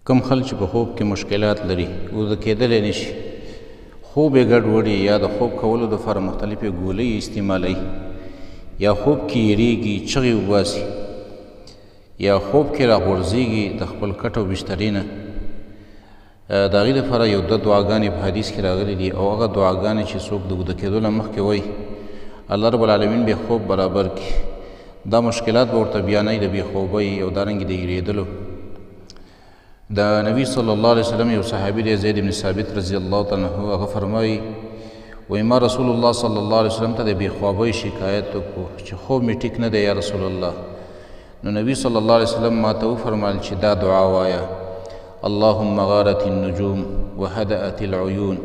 کم خلک چې په خوب کې مشکلات لري ویده کېدلی نشي، خوب یې ګډوډ یا د خوب کولو دپاره مختلفې ګولۍ استعمالوي، یا خوب کې یریږي، چغې وباسي، یا خوب کې راغورځېږي د خپل کټ او بسترې نه، د هغې دپاره یو دوه دعاګانې په حدیث کې راغلي دي، او هغه دعاګانې چې څوک د ویده کېدو نه مخکې وایي الله رب العالمین به خوب برابر کړي. دا مشکلات به ورته بیانوي د بېخوبۍ او دارنګې د یریدلو. د نبی صلی الله علیه وسلم یو صحابي دی زید بن ثابت رضی الله تعالی عنه، هغه فرمایي وایي ما رسول الله صلی الله علیه وسلم ته د بېخوابۍ شکایت وکړو چې خوب مې ټیک نه دی یا رسول الله. نو نبی صلی الله علیه وسلم ما ته وفرمایل چې دا دعا وایه: اللهم غارت النجوم وهدأت العيون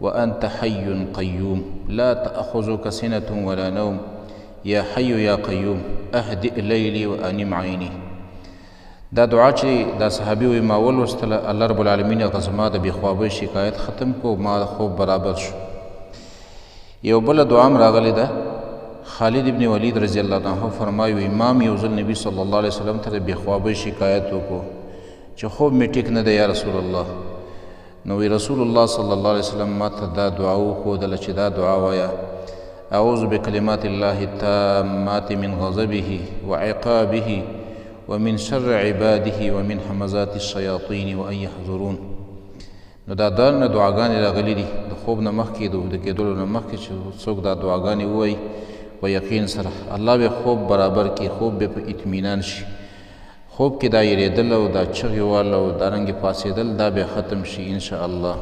وأنت حي قيوم لا تأخذك سنة ولا نوم يا حي يا قيوم أهدئ ليلي وأنم عيني. دا دعا چې دا صحابي وایي ما ولوستله، الله رب العالمین هغه زما د بېخوابۍ شکایت ختم کو، ما د خوب برابر شو. یو بله دعا هم راغلې ده، خالد ابن ولید رضی الله عنه فرمایي وایي ما یو ځل نبي صلی الله علیه وسلم ته د بېخوابۍ شکایت وکړو چې خوب مې ټیک نه دی یا رسول الله. نو وی رسول الله صلی الله علیه وسلم ما ته دا دعا وښودله چې دا دعا وایه: اعوذ بکلمات الله التامات من غضبه وعقابه ومن شر عباده ومن همزات الشیاطین وان یحضرون. نو دا نه دعاګانې راغلي دي د خوب نه مخکې، د ویده کېدلو نه مخکې چې څوک دا دعاګانې ووایي په یقین سره الله به خوب برابر کړي، خوب به په اطمینان شي، خوب کې دا یریدل او دا چغې وال او دارنګې پاڅېدل دا به ختم شي انشاءالله.